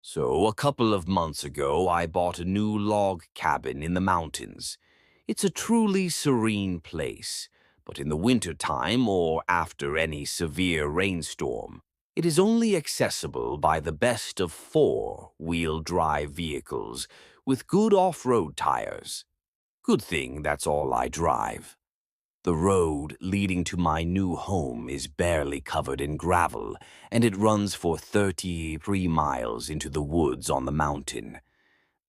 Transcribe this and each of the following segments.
So, a couple of months ago, I bought a new log cabin in the mountains. It's a truly serene place, but in the winter time or after any severe rainstorm, it is only accessible by the best of four-wheel drive vehicles with good off-road tires. Good thing that's all I drive. The road leading to my new home is barely covered in gravel, and it runs for 33 miles into the woods on the mountain.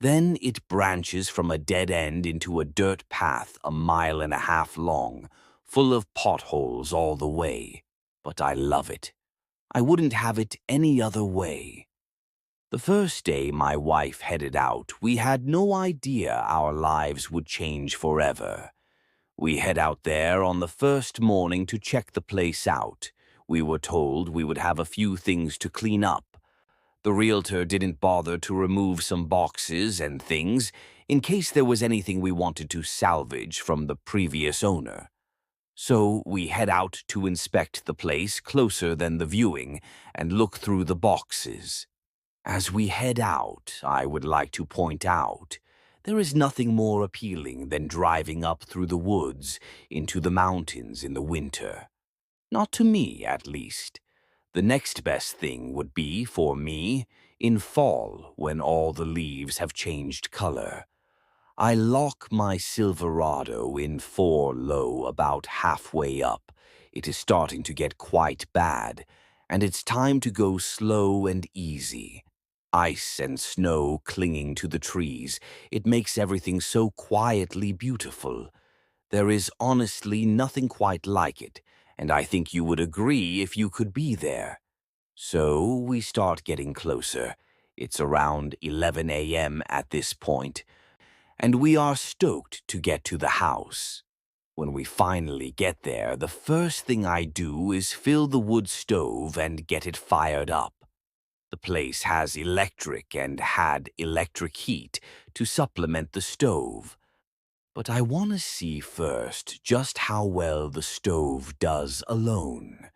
Then it branches from a dead end into a dirt path a mile and a half long, full of potholes all the way. But I love it. I wouldn't have it any other way. The first day my wife headed out, we had no idea our lives would change forever. We head out there on the first morning to check the place out. We were told we would have a few things to clean up. The realtor didn't bother to remove some boxes and things in case there was anything we wanted to salvage from the previous owner. So we head out to inspect the place closer than the viewing and look through the boxes. As we head out, I would like to point out, there is nothing more appealing than driving up through the woods into the mountains in the winter. Not to me, at least. The next best thing would be, for me, in fall when all the leaves have changed color. I lock my Silverado in 4 low about halfway up. It is starting to get quite bad, and it's time to go slow and easy. Ice and snow clinging to the trees, it makes everything so quietly beautiful. There is honestly nothing quite like it, and I think you would agree if you could be there. So we start getting closer. It's around 11 a.m. at this point, and we are stoked to get to the house. When we finally get there, the first thing I do is fill the wood stove and get it fired up. The place has electric and had electric heat to supplement the stove. But I want to see first just how well the stove does alone.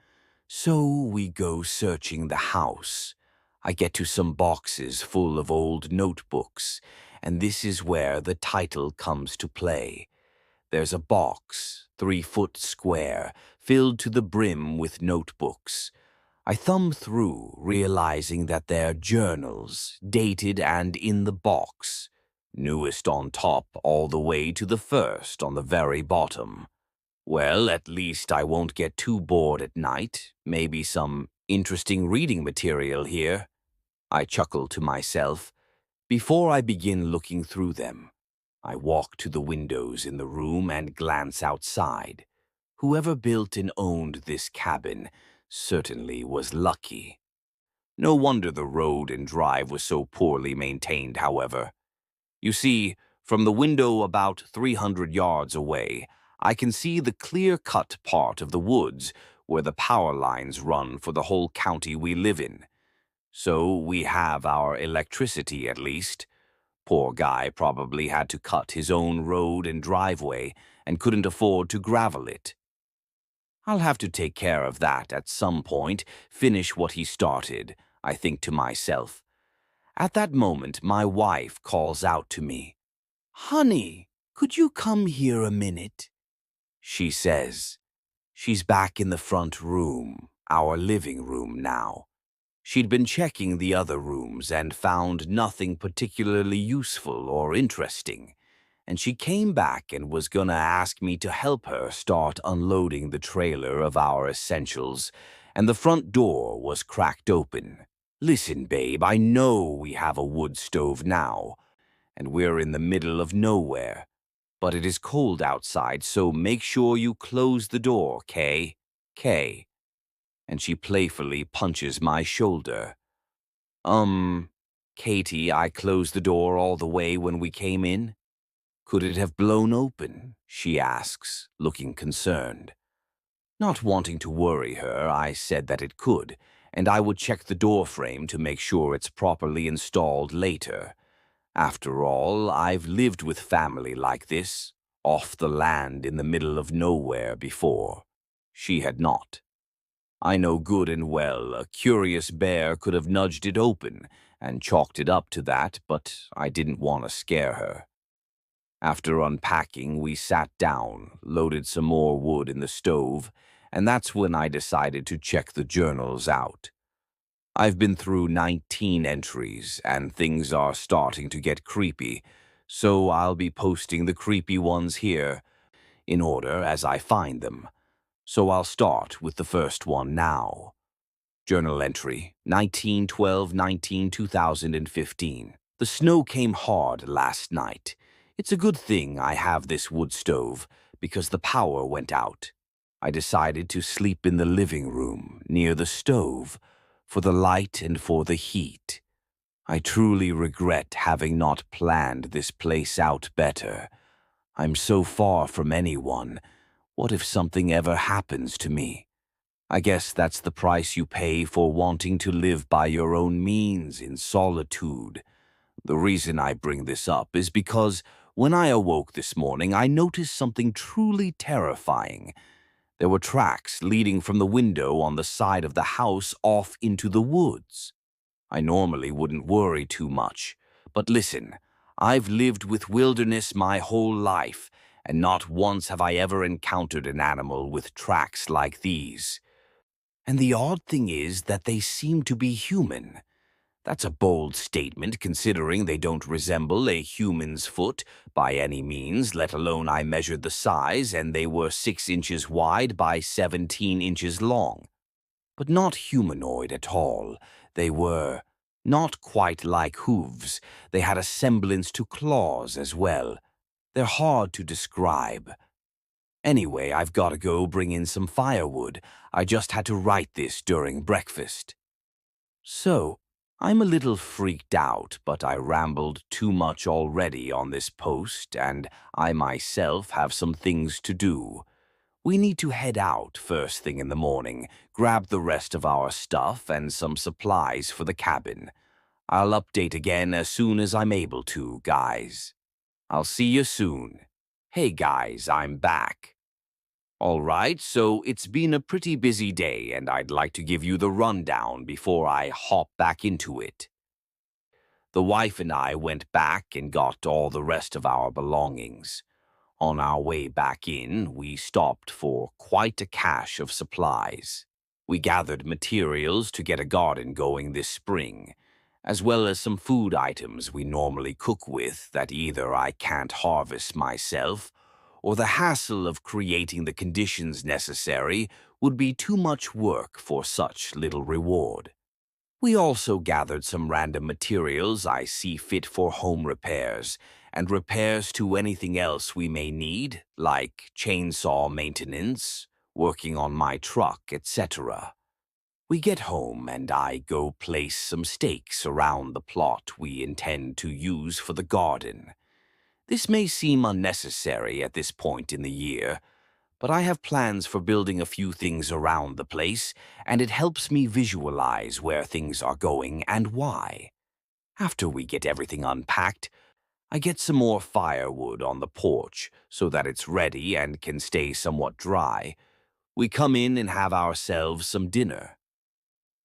So we go searching the house. I get to some boxes full of old notebooks, and this is where the title comes to play. There's a box, 3 foot square, filled to the brim with notebooks. I thumb through, realizing that they're journals, dated and in the box. Newest on top all the way to the first on the very bottom. Well, at least I won't get too bored at night. Maybe some interesting reading material here. I chuckle to myself. Before I begin looking through them, I walk to the windows in the room and glance outside. Whoever built and owned this cabin certainly was lucky. No wonder the road and drive was so poorly maintained, however. You see, from the window about 300 yards away, I can see the clear-cut part of the woods where the power lines run for the whole county we live in. So we have our electricity at least. Poor guy probably had to cut his own road and driveway and couldn't afford to gravel it. I'll have to take care of that at some point, finish what he started, I think to myself. At that moment, my wife calls out to me. "Honey, could you come here a minute?" She says. She's back in the front room, our living room now. She'd been checking the other rooms and found nothing particularly useful or interesting, and she came back and was gonna ask me to help her start unloading the trailer of our essentials, and the front door was cracked open. "Listen, babe, I know we have a wood stove now, and we're in the middle of nowhere, but it is cold outside, so make sure you close the door, Kay? Kay." And she playfully punches my shoulder. Katie, I closed the door all the way when we came in. Could it have blown open? She asks, looking concerned. Not wanting to worry her, I said that it could, and I would check the door frame to make sure it's properly installed later. After all, I've lived with family like this, off the land in the middle of nowhere before. She had not. I know good and well a curious bear could have nudged it open, and chalked it up to that, but I didn't want to scare her. After unpacking, we sat down, loaded some more wood in the stove, and that's when I decided to check the journals out. I've been through 19 entries, and things are starting to get creepy, so I'll be posting the creepy ones here, in order as I find them. So I'll start with the first one now. Journal entry, 19/12/19/2015. The snow came hard last night. It's a good thing I have this wood stove, because the power went out. I decided to sleep in the living room, near the stove, for the light and for the heat. I truly regret having not planned this place out better. I'm so far from anyone. What if something ever happens to me? I guess that's the price you pay for wanting to live by your own means in solitude. The reason I bring this up is because when I awoke this morning, I noticed something truly terrifying. There were tracks leading from the window on the side of the house off into the woods. I normally wouldn't worry too much, but listen, I've lived with wilderness my whole life, and not once have I ever encountered an animal with tracks like these. And the odd thing is that they seem to be human. That's a bold statement considering they don't resemble a human's foot by any means, let alone I measured the size and they were 6 inches wide by 17 inches long. But not humanoid at all. They were not quite like hooves. They had a semblance to claws as well. They're hard to describe. Anyway, I've got to go bring in some firewood. I just had to write this during breakfast. So, I'm a little freaked out, but I rambled too much already on this post, and I myself have some things to do. We need to head out first thing in the morning, grab the rest of our stuff and some supplies for the cabin. I'll update again as soon as I'm able to, guys. I'll see you soon. Hey guys, I'm back. All right, so it's been a pretty busy day, and I'd like to give you the rundown before I hop back into it. The wife and I went back and got all the rest of our belongings. On our way back in, we stopped for quite a cache of supplies. We gathered materials to get a garden going this spring, as well as some food items we normally cook with that either I can't harvest myself or the hassle of creating the conditions necessary would be too much work for such little reward. We also gathered some random materials I see fit for home repairs, and repairs to anything else we may need, like chainsaw maintenance, working on my truck, etc. We get home and I go place some stakes around the plot we intend to use for the garden. This may seem unnecessary at this point in the year, but I have plans for building a few things around the place, and it helps me visualize where things are going and why. After we get everything unpacked, I get some more firewood on the porch so that it's ready and can stay somewhat dry. We come in and have ourselves some dinner.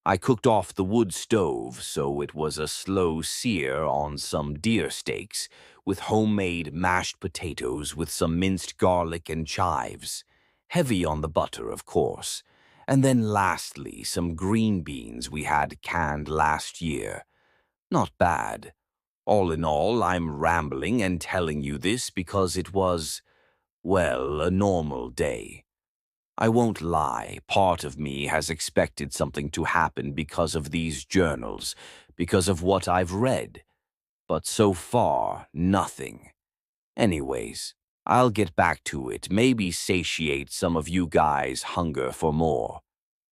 I cooked off the wood stove, so it was a slow sear on some deer steaks with homemade mashed potatoes with some minced garlic and chives. Heavy on the butter, of course. And then lastly, some green beans we had canned last year. Not bad. All in all, I'm rambling and telling you this because it was, well, a normal day. I won't lie, part of me has expected something to happen because of these journals, because of what I've read. But so far, nothing. Anyways, I'll get back to it, maybe satiate some of you guys' hunger for more.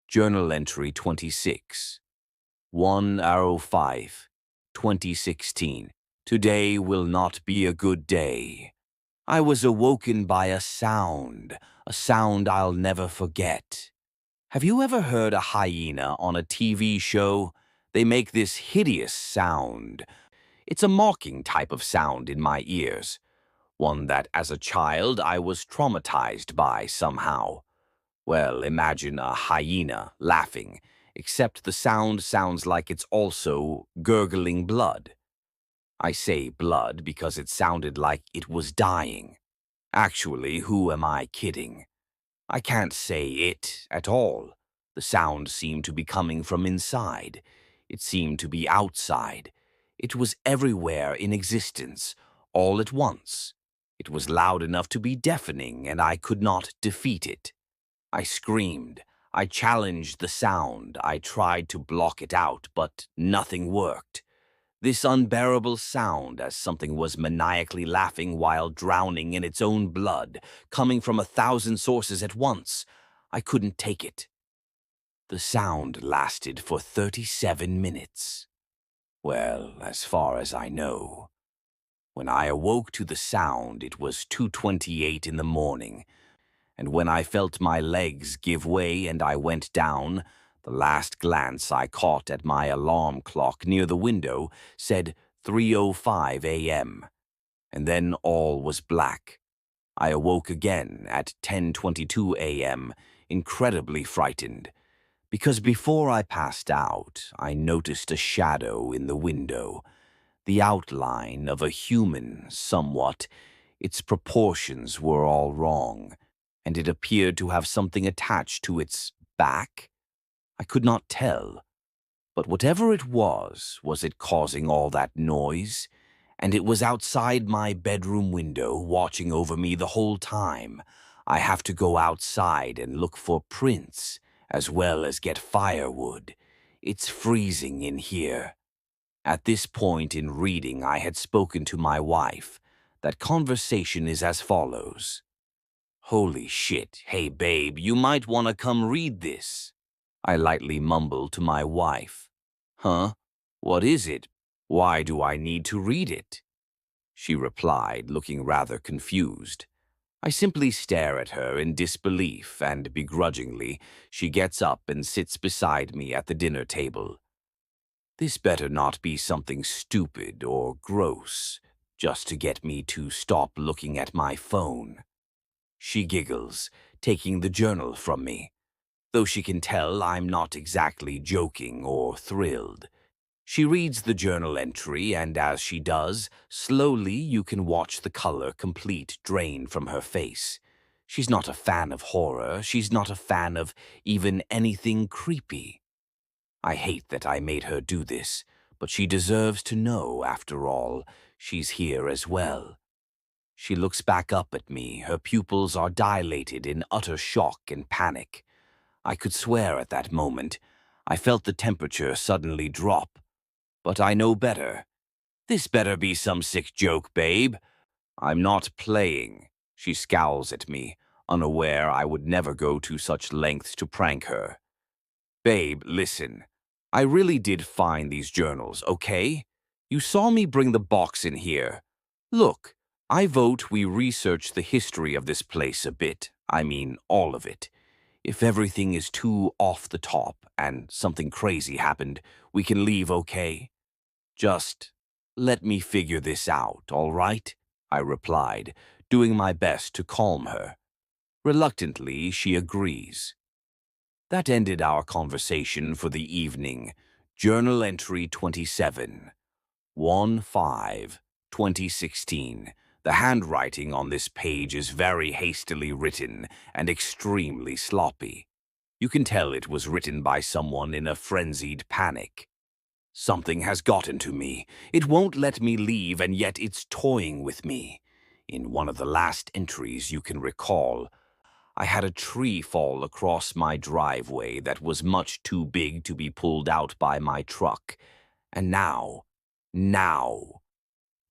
Journal entry 26. 1/5, 2016. Today will not be a good day. I was awoken by a sound I'll never forget. Have you ever heard a hyena on a TV show? They make this hideous sound. It's a mocking type of sound in my ears, one that as a child I was traumatized by somehow. Well, imagine a hyena laughing. except the sound sounds like it's also gurgling blood. I say blood because it sounded like it was dying. Actually, who am I kidding? I can't say it at all. The sound seemed to be coming from inside. It seemed to be outside. It was everywhere in existence, all at once. It was loud enough to be deafening, and I could not defeat it. I screamed. I challenged the sound. I tried to block it out, but nothing worked. This unbearable sound, as something was maniacally laughing while drowning in its own blood, coming from 1,000 sources at once. I couldn't take it. The sound lasted for 37 minutes. Well, as far as I know. When I awoke to the sound, it was 2:28 in the morning, and when I felt my legs give way and I went down, the last glance I caught at my alarm clock near the window said 3:05 a.m., and then all was black. I awoke again at 10:22 a.m., incredibly frightened, because before I passed out, I noticed a shadow in the window, the outline of a human somewhat. Its proportions were all wrong, and it appeared to have something attached to its back. I could not tell, but whatever it was it causing all that noise? And it was outside my bedroom window, watching over me the whole time. I have to go outside and look for prints, as well as get firewood. It's freezing in here. At this point in reading, I had spoken to my wife. That conversation is as follows. "Holy shit, hey babe, you might want to come read this." I lightly mumbled to my wife. "Huh? What is it? Why do I need to read it?" She replied, looking rather confused. I simply stare at her in disbelief, and begrudgingly, she gets up and sits beside me at the dinner table. This better not be something stupid or gross, just to get me to stop looking at my phone. She giggles, taking the journal from me, though she can tell I'm not exactly joking or thrilled. She reads the journal entry, and as she does, slowly you can watch the color complete drain from her face. She's not a fan of horror. She's not a fan of even anything creepy. I hate that I made her do this, but she deserves to know, after all. She's here as well. She looks back up at me. Her pupils are dilated in utter shock and panic. I could swear at that moment. I felt the temperature suddenly drop. But I know better. This better be some sick joke, babe. I'm not playing. She scowls at me, unaware I would never go to such lengths to prank her. Babe, listen. I really did find these journals, okay? You saw me bring the box in here. Look, I vote we research the history of this place a bit. I mean, all of it. If everything is too off the top and something crazy happened, we can leave, okay? Just let me figure this out, all right? I replied, doing my best to calm her. Reluctantly, she agrees. That ended our conversation for the evening. Journal entry 27. 1/5/2016. The handwriting on this page is very hastily written and extremely sloppy. You can tell it was written by someone in a frenzied panic. Something has gotten to me. It won't let me leave, and yet it's toying with me. In one of the last entries you can recall, I had a tree fall across my driveway that was much too big to be pulled out by my truck. And now,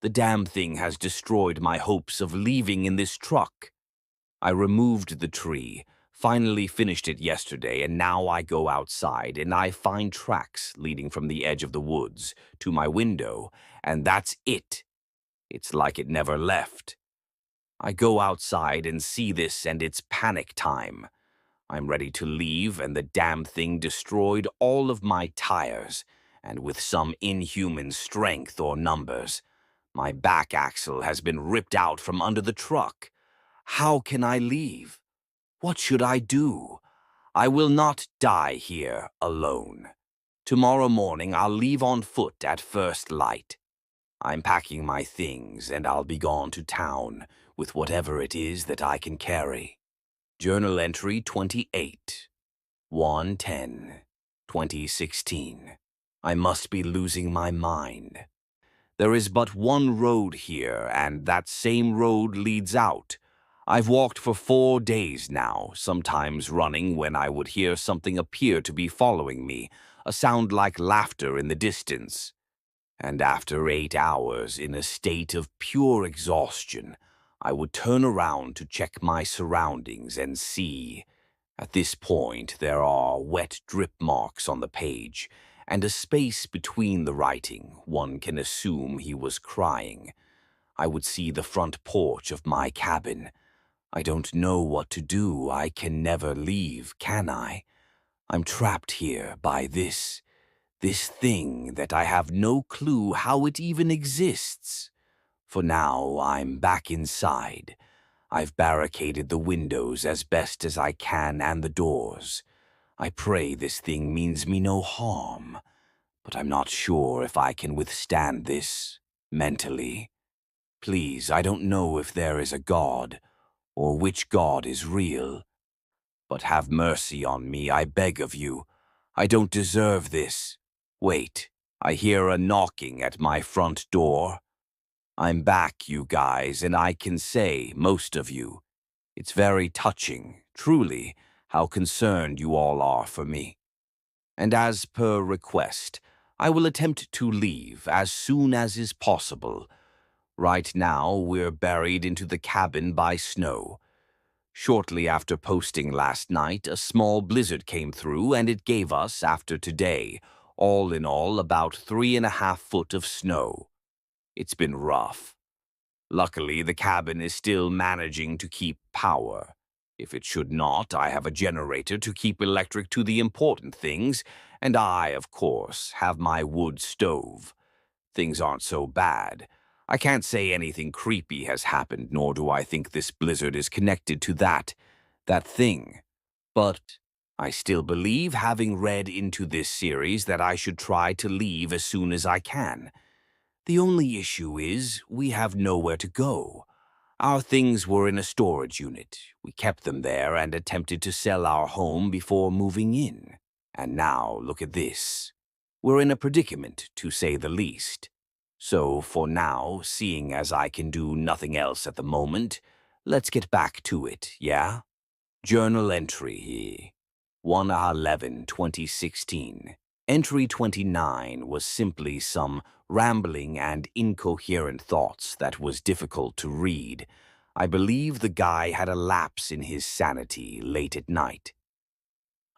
the damn thing has destroyed my hopes of leaving in this truck. I removed the tree, finally finished it yesterday, and now I go outside and I find tracks leading from the edge of the woods to my window, and that's it. It's like it never left. I go outside and see this, and it's panic time. I'm ready to leave, and the damn thing destroyed all of my tires, and with some inhuman strength or numbers, my back axle has been ripped out from under the truck. How can I leave? What should I do? I will not die here alone. Tomorrow morning I'll leave on foot at first light. I'm packing my things and I'll be gone to town with whatever it is that I can carry. Journal entry 28, 1/10/2016. I must be losing my mind. There is but one road here, and that same road leads out. I've walked for 4 days now, sometimes running when I would hear something appear to be following me, a sound like laughter in the distance. And after 8 hours, in a state of pure exhaustion, I would turn around to check my surroundings and see. At this point, there are wet drip marks on the page, and a space between the writing. One can assume he was crying. I would see the front porch of my cabin. I don't know what to do. I can never leave, can I? I'm trapped here by this thing that I have no clue how it even exists. For now, I'm back inside. I've barricaded the windows as best as I can and the doors. I pray this thing means me no harm, but I'm not sure if I can withstand this mentally. Please, I don't know if there is a God, or which God is real. But have mercy on me, I beg of you. I don't deserve this. Wait, I hear a knocking at my front door. I'm back, you guys, and I can say, most of you, it's very touching, truly, how concerned you all are for me. And as per request, I will attempt to leave as soon as is possible. Right now, we're buried into the cabin by snow. Shortly after posting last night, a small blizzard came through, and it gave us, after today, all in all, about 3.5 foot of snow. It's been rough. Luckily, the cabin is still managing to keep power. If it should not, I have a generator to keep electric to the important things, and I, of course, have my wood stove. Things aren't so bad. I can't say anything creepy has happened, nor do I think this blizzard is connected to that thing. But I still believe, having read into this series, that I should try to leave as soon as I can. The only issue is we have nowhere to go. Our things were in a storage unit. We kept them there and attempted to sell our home before moving in. And now, look at this. We're in a predicament, to say the least. So, for now, seeing as I can do nothing else at the moment, let's get back to it, yeah? Journal entry 1/11/2016. Entry 29 was simply some rambling and incoherent thoughts that was difficult to read. I believe the guy had a lapse in his sanity late at night.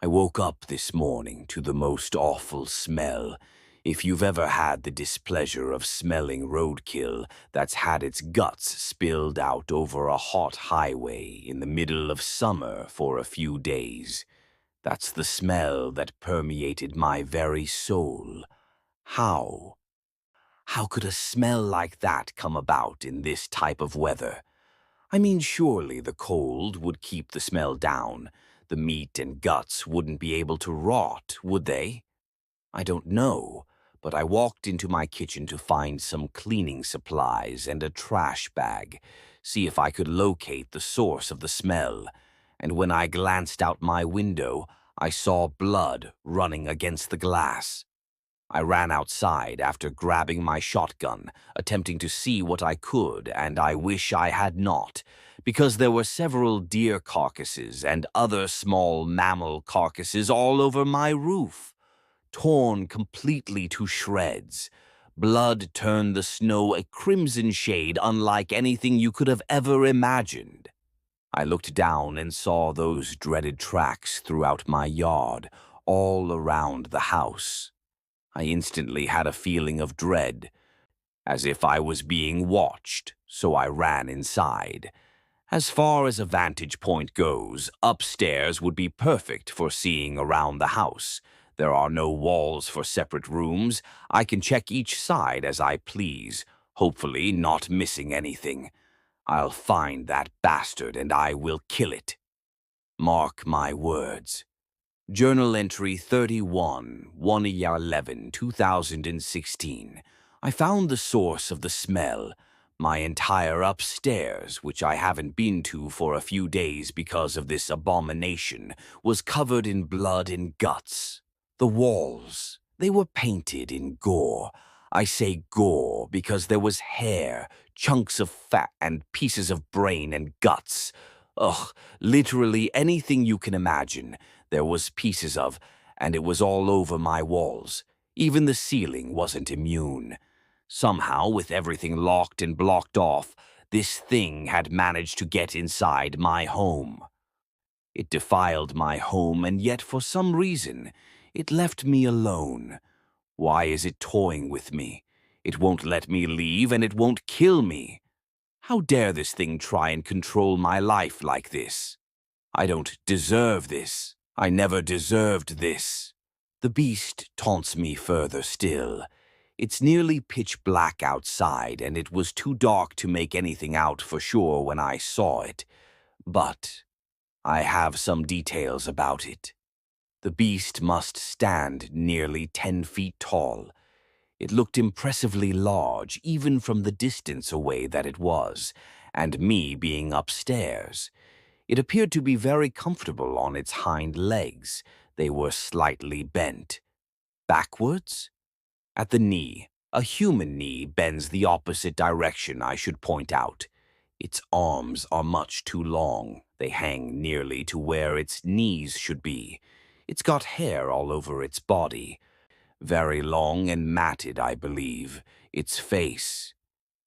I woke up this morning to the most awful smell. If you've ever had the displeasure of smelling roadkill that's had its guts spilled out over a hot highway in the middle of summer for a few days, that's the smell that permeated my very soul. How? How could a smell like that come about in this type of weather? I mean, surely the cold would keep the smell down. The meat and guts wouldn't be able to rot, would they? I don't know, but I walked into my kitchen to find some cleaning supplies and a trash bag, see if I could locate the source of the smell. And when I glanced out my window, I saw blood running against the glass. I ran outside after grabbing my shotgun, attempting to see what I could, and I wish I had not, because there were several deer carcasses and other small mammal carcasses all over my roof, torn completely to shreds. Blood turned the snow a crimson shade unlike anything you could have ever imagined. I looked down and saw those dreaded tracks throughout my yard, all around the house. I instantly had a feeling of dread, as if I was being watched, so I ran inside. As far as a vantage point goes, upstairs would be perfect for seeing around the house. There are no walls for separate rooms. I can check each side as I please, hopefully not missing anything. I'll find that bastard and I will kill it. Mark my words. Journal entry 31, 1/11, 2016. I found the source of the smell. My entire upstairs, which I haven't been to for a few days because of this abomination, was covered in blood and guts. The walls, they were painted in gore. I say gore because there was hair, chunks of fat, and pieces of brain and guts. Ugh, literally anything you can imagine there was pieces of, and it was all over my walls. Even the ceiling wasn't immune. Somehow, with everything locked and blocked off, this thing had managed to get inside my home. It defiled my home, and yet for some reason, it left me alone. Why is it toying with me? It won't let me leave, and it won't kill me. How dare this thing try and control my life like this? I don't deserve this. I never deserved this. The beast taunts me further still. It's nearly pitch black outside, and it was too dark to make anything out for sure when I saw it. But I have some details about it. The beast must stand nearly 10 feet tall. It looked impressively large, even from the distance away that it was, and me being upstairs. It appeared to be very comfortable on its hind legs. They were slightly bent. Backwards? At the knee. A human knee bends the opposite direction, I should point out. Its arms are much too long. They hang nearly to where its knees should be. It's got hair all over its body. Very long and matted, I believe. Its face.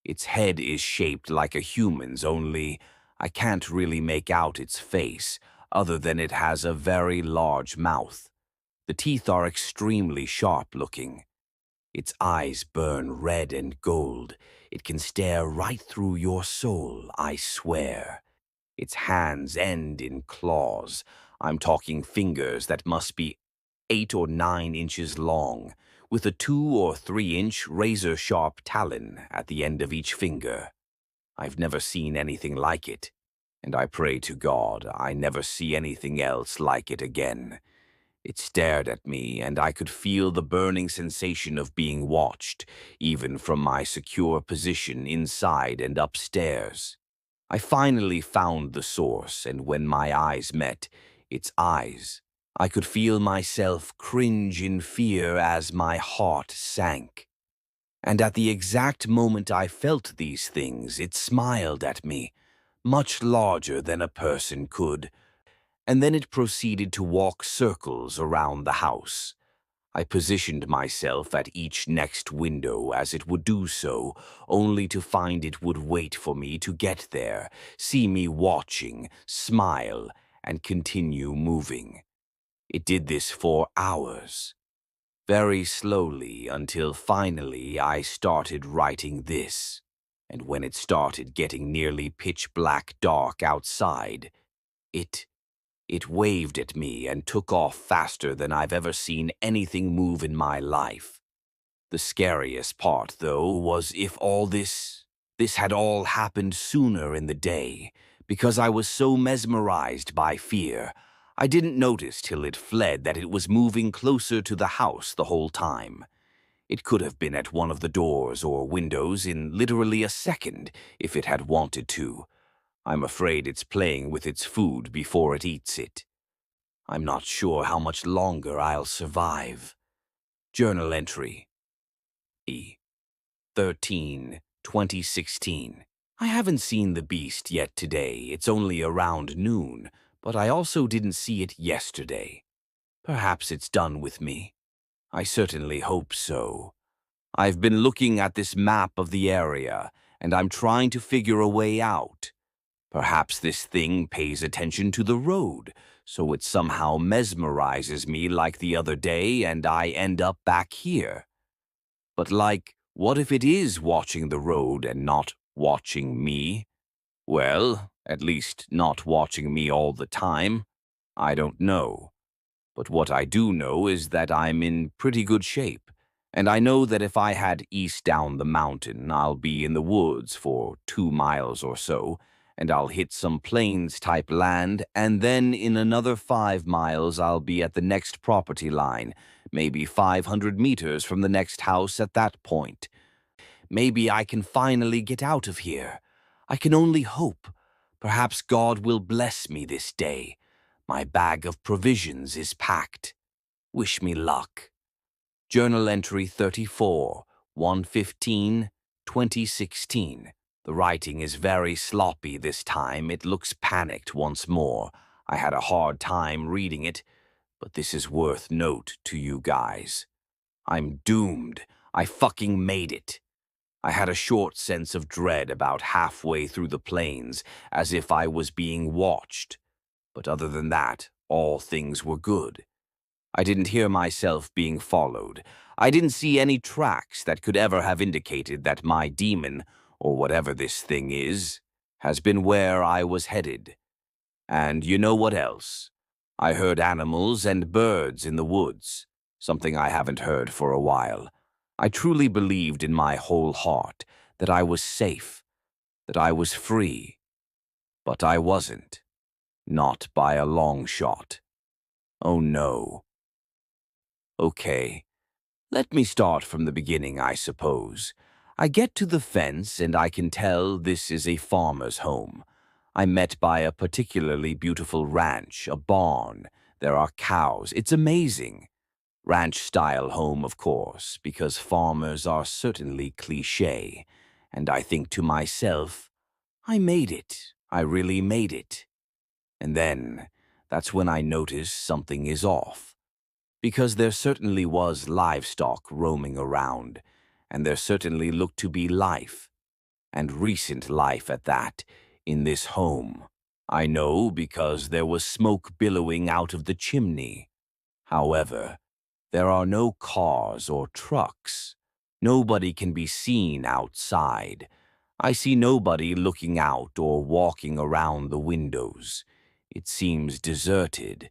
Its head is shaped like a human's, only I can't really make out its face, other than it has a very large mouth. The teeth are extremely sharp-looking. Its eyes burn red and gold. It can stare right through your soul, I swear. Its hands end in claws. I'm talking fingers that must be 8 or 9 inches long, with a 2 or 3-inch razor-sharp talon at the end of each finger. I've never seen anything like it, and I pray to God I never see anything else like it again. It stared at me, and I could feel the burning sensation of being watched, even from my secure position inside and upstairs. I finally found the source, and when my eyes met its eyes, I could feel myself cringe in fear as my heart sank. And at the exact moment I felt these things, it smiled at me, much larger than a person could, and then it proceeded to walk circles around the house. I positioned myself at each next window as it would do so, only to find it would wait for me to get there, see me watching, smile, and continue moving. It did this for hours. Very slowly, until finally I started writing this. And when it started getting nearly pitch-black dark outside, it waved at me and took off faster than I've ever seen anything move in my life. The scariest part, though, was if all this had all happened sooner in the day, because I was so mesmerized by fear. I didn't notice till it fled that it was moving closer to the house the whole time. It could have been at one of the doors or windows in literally a second if it had wanted to. I'm afraid it's playing with its food before it eats it. I'm not sure how much longer I'll survive. Journal entry. 13, 2016. I haven't seen the beast yet today. It's only around noon, but I also didn't see it yesterday. Perhaps it's done with me. I certainly hope so. I've been looking at this map of the area, and I'm trying to figure a way out. Perhaps this thing pays attention to the road, so it somehow mesmerizes me like the other day and I end up back here. But what if it is watching the road and not watching me? Well, at least not watching me all the time. I don't know. But what I do know is that I'm in pretty good shape, and I know that if I head east down the mountain, I'll be in the woods for 2 miles or so, and I'll hit some plains-type land, and then in another 5 miles I'll be at the next property line, maybe 500 meters from the next house at that point. Maybe I can finally get out of here. I can only hope. Perhaps God will bless me this day. My bag of provisions is packed. Wish me luck. Journal entry 34, 1/15/2016. The writing is very sloppy this time. It looks panicked once more. I had a hard time reading it, but this is worth note to you guys. I'm doomed. I fucking made it. I had a short sense of dread about halfway through the plains, as if I was being watched. But other than that, all things were good. I didn't hear myself being followed. I didn't see any tracks that could ever have indicated that my demon, or whatever this thing is, has been where I was headed. And you know what else? I heard animals and birds in the woods, something I haven't heard for a while. I truly believed in my whole heart that I was safe, that I was free. But I wasn't. Not by a long shot. Oh no. Okay, let me start from the beginning, I suppose. I get to the fence and I can tell this is a farmer's home. I'm met by a particularly beautiful ranch, a barn. There are cows. It's amazing. Ranch-style home, of course, because farmers are certainly cliché. And I think to myself, I made it. I really made it. And then, that's when I notice something is off. Because there certainly was livestock roaming around, and there certainly looked to be life, and recent life at that, in this home. I know because there was smoke billowing out of the chimney. However, there are no cars or trucks. Nobody can be seen outside. I see nobody looking out or walking around the windows. It seems deserted.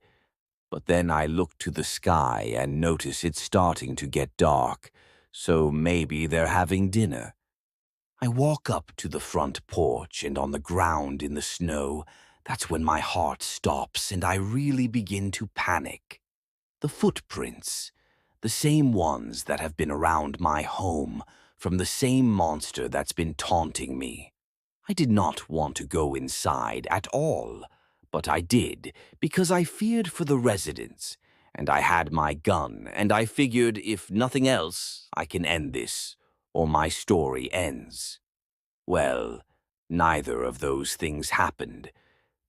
But then I look to the sky and notice it's starting to get dark, so maybe they're having dinner. I walk up to the front porch, and on the ground in the snow, that's when my heart stops and I really begin to panic. The footprints, the same ones that have been around my home, from the same monster that's been taunting me. I did not want to go inside at all, but I did because I feared for the residents, and I had my gun, and I figured if nothing else, I can end this, or my story ends. Well, neither of those things happened.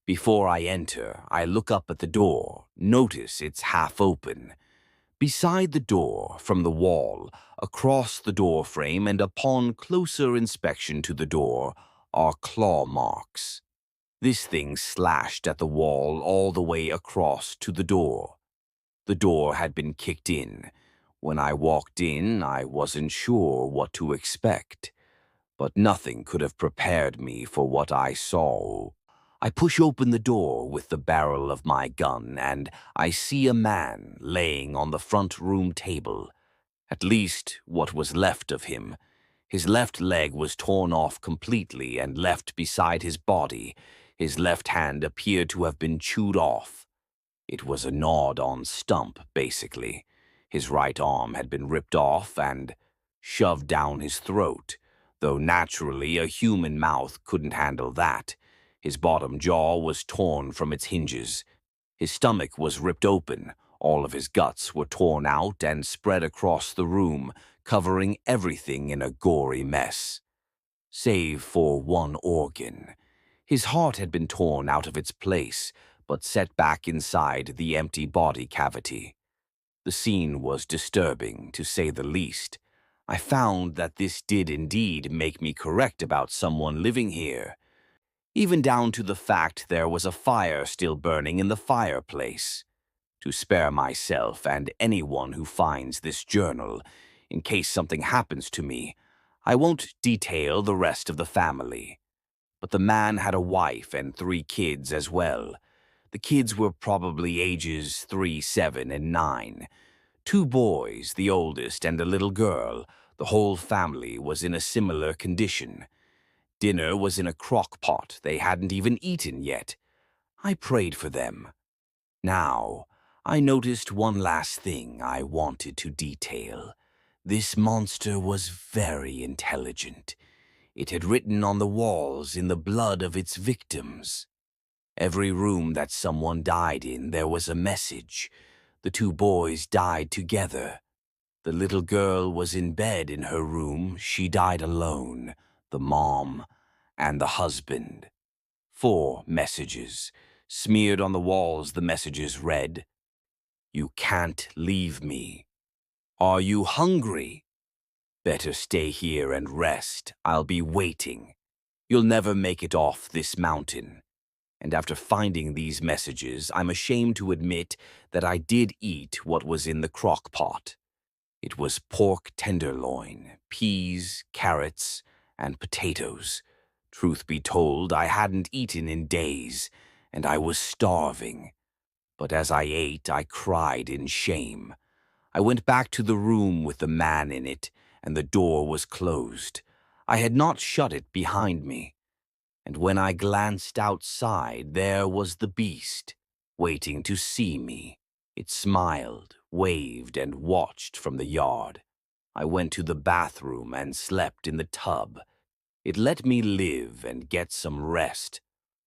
Before I enter, I look up at the door, notice it's half open. Beside the door, from the wall, across the door frame and upon closer inspection to the door, are claw marks. This thing slashed at the wall all the way across to the door. The door had been kicked in. When I walked in, I wasn't sure what to expect. But nothing could have prepared me for what I saw. I push open the door with the barrel of my gun, and I see a man laying on the front room table. At least, what was left of him. His left leg was torn off completely and left beside his body. His left hand appeared to have been chewed off. It was a gnawed-on stump, basically. His right arm had been ripped off and shoved down his throat, though naturally a human mouth couldn't handle that. His bottom jaw was torn from its hinges. His stomach was ripped open. All of his guts were torn out and spread across the room, covering everything in a gory mess. Save for one organ. His heart had been torn out of its place, but set back inside the empty body cavity. The scene was disturbing, to say the least. I found that this did indeed make me correct about someone living here, even down to the fact there was a fire still burning in the fireplace. To spare myself and anyone who finds this journal, in case something happens to me, I won't detail the rest of the family. But the man had a wife and 3 kids as well. The kids were probably ages 3, 7, and 9. 2 boys, the oldest, and a little girl. The whole family was in a similar condition. Dinner was in a crock pot they hadn't even eaten yet. I prayed for them. Now, I noticed one last thing I wanted to detail. This monster was very intelligent. It had written on the walls in the blood of its victims. Every room that someone died in, there was a message. The two boys died together. The little girl was in bed in her room. She died alone. The mom and the husband. 4 messages. Smeared on the walls, the messages read, "You can't leave me. Are you hungry? Better stay here and rest. I'll be waiting. You'll never make it off this mountain." And after finding these messages, I'm ashamed to admit that I did eat what was in the crock pot. It was pork tenderloin, peas, carrots, and potatoes. Truth be told, I hadn't eaten in days, and I was starving. But as I ate, I cried in shame. I went back to the room with the man in it, and the door was closed. I had not shut it behind me. And when I glanced outside, there was the beast, waiting to see me. It smiled, waved, and watched from the yard. I went to the bathroom and slept in the tub. It let me live and get some rest,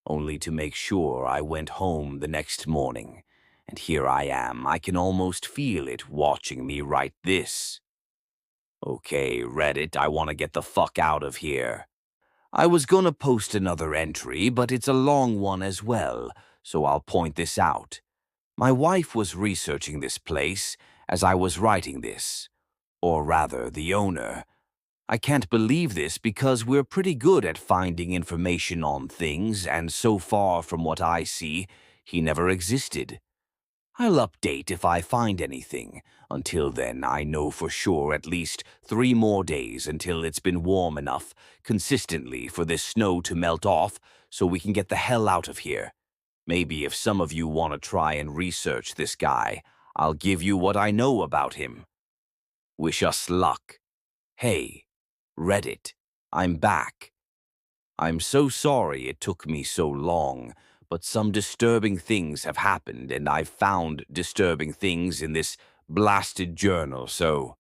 only to make sure I went home the next morning. And here I am. I can almost feel it watching me write this. Okay, Reddit, I want to get the fuck out of here. I was gonna post another entry, but it's a long one as well, so I'll point this out. My wife was researching this place as I was writing this. Or rather, the owner. I can't believe this because we're pretty good at finding information on things, and so far from what I see, he never existed. I'll update if I find anything. Until then, I know for sure at least 3 more days until it's been warm enough consistently for this snow to melt off so we can get the hell out of here. Maybe if some of you want to try and research this guy, I'll give you what I know about him. Wish us luck. Hey, Reddit, I'm back. I'm so sorry it took me so long, but some disturbing things have happened, and I've found disturbing things in this blasted journal, so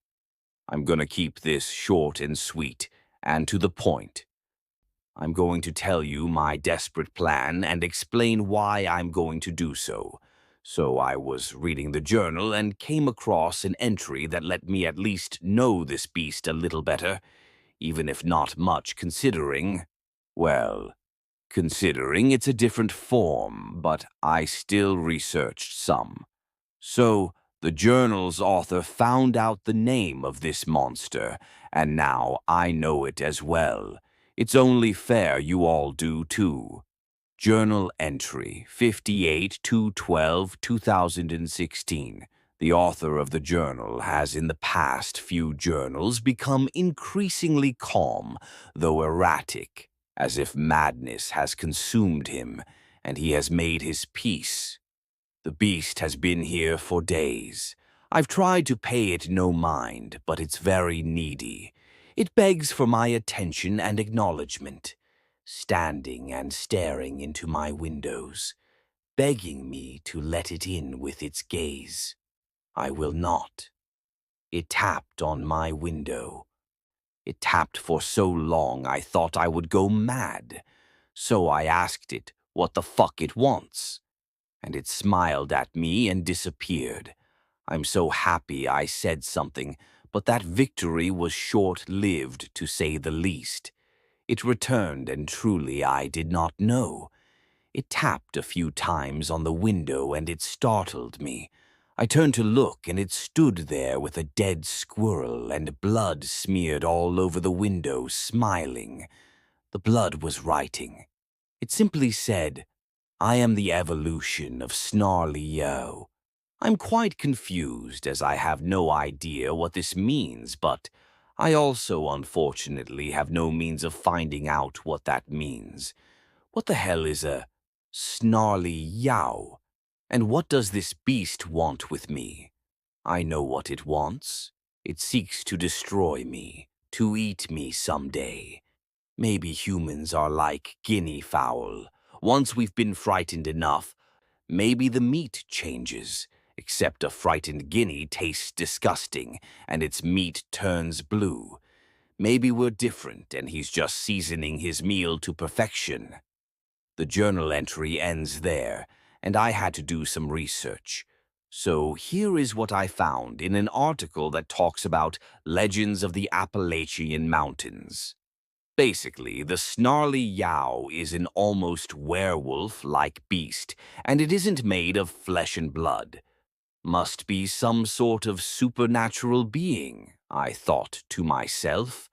I'm gonna keep this short and sweet and to the point. I'm going to tell you my desperate plan and explain why I'm going to do so. So I was reading the journal and came across an entry that let me at least know this beast a little better, even if not much considering it's a different form, but I still researched some. So, the journal's author found out the name of this monster, and now I know it as well. It's only fair you all do too. Journal entry 58/2/12/2016. The author of the journal has in the past few journals become increasingly calm, though erratic, as if madness has consumed him, and he has made his peace. The beast has been here for days. I've tried to pay it no mind, but it's very needy. It begs for my attention and acknowledgement, standing and staring into my windows, begging me to let it in with its gaze. I will not. It tapped on my window. It tapped for so long I thought I would go mad. So I asked it what the fuck it wants, and it smiled at me and disappeared. I'm so happy I said something, but that victory was short-lived, to say the least. It returned, and truly I did not know. It tapped a few times on the window, and it startled me. I turned to look, and it stood there with a dead squirrel and blood smeared all over the window, smiling. The blood was writing. It simply said, "I am the evolution of Snarly Yow." I'm quite confused as I have no idea what this means, but I also unfortunately have no means of finding out what that means. What the hell is a Snarly Yow? And what does this beast want with me? I know what it wants. It seeks to destroy me, to eat me someday. Maybe humans are like guinea fowl. Once we've been frightened enough, maybe the meat changes. Except a frightened guinea tastes disgusting, and its meat turns blue. Maybe we're different, and he's just seasoning his meal to perfection. The journal entry ends there, and I had to do some research. So here is what I found in an article that talks about legends of the Appalachian Mountains. Basically, the Snarly Yow is an almost werewolf-like beast, and it isn't made of flesh and blood. Must be some sort of supernatural being, I thought to myself,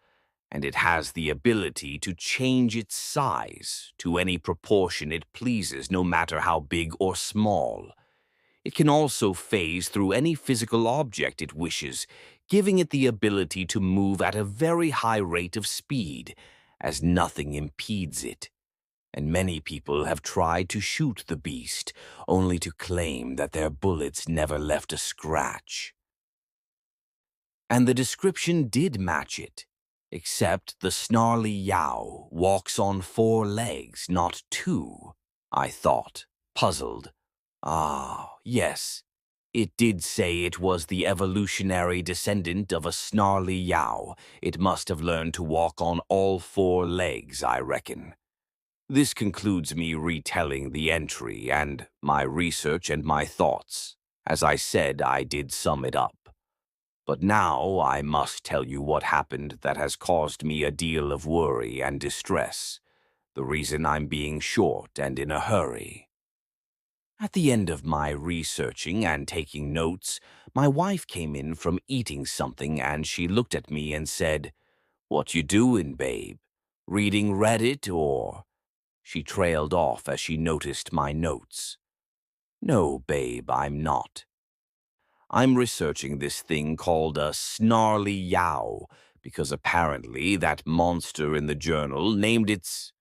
and it has the ability to change its size to any proportion it pleases, no matter how big or small. It can also phase through any physical object it wishes, giving it the ability to move at a very high rate of speed, as nothing impedes it. And many people have tried to shoot the beast, only to claim that their bullets never left a scratch. And the description did match it, except the Snarly Yow walks on 4 legs, not 2, I thought, puzzled. Ah, yes, it did say it was the evolutionary descendant of a Snarly Yow. It must have learned to walk on all 4 legs, I reckon. This concludes me retelling the entry and my research and my thoughts. As I said, I did sum it up. But now I must tell you what happened that has caused me a deal of worry and distress. The reason I'm being short and in a hurry. At the end of my researching and taking notes, my wife came in from eating something and she looked at me and said, "What you doing, babe? Reading Reddit or—" She trailed off as she noticed my notes. "No, babe, I'm not. I'm researching this thing called a Snarly Yow, because apparently that monster in the journal named its—"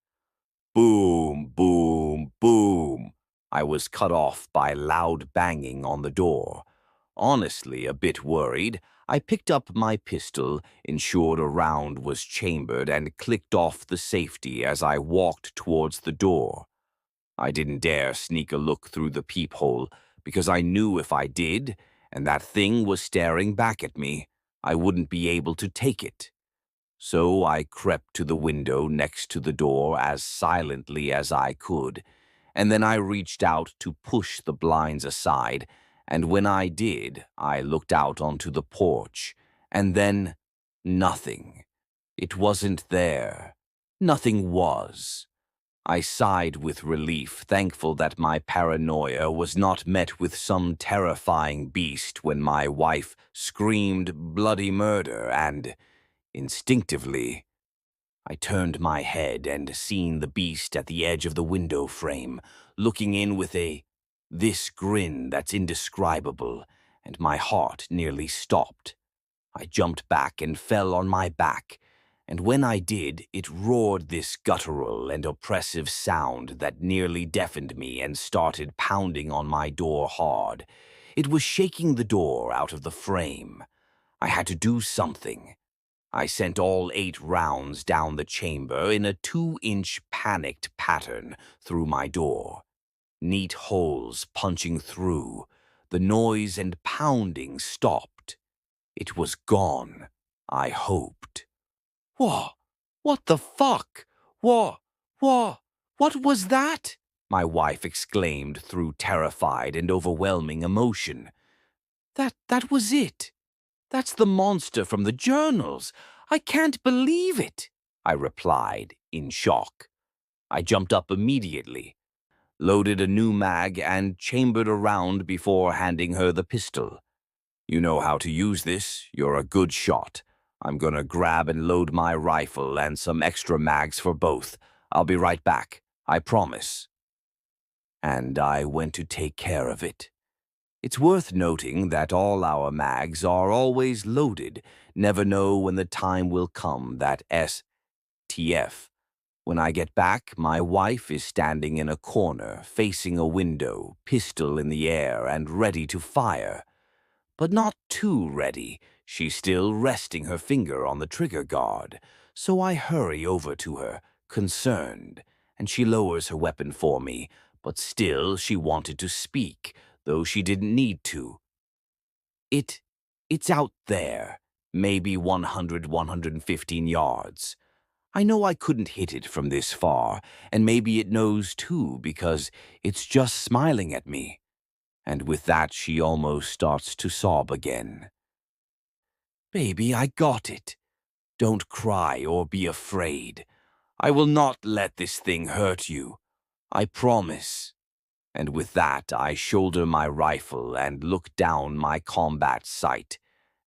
Boom, boom, boom. I was cut off by loud banging on the door. Honestly, a bit worried, I picked up my pistol, ensured a round was chambered, and clicked off the safety as I walked towards the door. I didn't dare sneak a look through the peephole, because I knew if I did, and that thing was staring back at me, I wouldn't be able to take it. So I crept to the window next to the door as silently as I could, and then I reached out to push the blinds aside, and when I did, I looked out onto the porch, and then nothing. It wasn't there. Nothing was. I sighed with relief, thankful that my paranoia was not met with some terrifying beast when my wife screamed bloody murder and, instinctively, I turned my head and seen the beast at the edge of the window frame, looking in with this grin that's indescribable, and my heart nearly stopped. I jumped back and fell on my back, and when I did, it roared this guttural and oppressive sound that nearly deafened me and started pounding on my door hard. It was shaking the door out of the frame. I had to do something. I sent all 8 rounds down the chamber in a 2-inch panicked pattern through my door. Neat holes punching through. The noise and pounding stopped. It was gone, I hoped. Whoa! What the fuck? Whoa! Whoa! What was that? My wife exclaimed through terrified and overwhelming emotion. That was it. That's the monster from the journals. I can't believe it, I replied, in shock. I jumped up immediately, loaded a new mag, and chambered a round before handing her the pistol. You know how to use this. You're a good shot. I'm gonna grab and load my rifle and some extra mags for both. I'll be right back, I promise. And I went to take care of it. It's worth noting that all our mags are always loaded, never know when the time will come that STF. When I get back, my wife is standing in a corner, facing a window, pistol in the air and ready to fire. But not too ready. She's still resting her finger on the trigger guard, So I hurry over to her, concerned, and she lowers her weapon for me, but still she wanted to speak, though she didn't need to. It, it's out there, maybe 115 yards. I know I couldn't hit it from this far, and maybe it knows too because it's just smiling at me. And with that she almost starts to sob again. Baby, I got it. Don't cry or be afraid. I will not let this thing hurt you. I promise. And with that, I shoulder my rifle and look down my combat sight.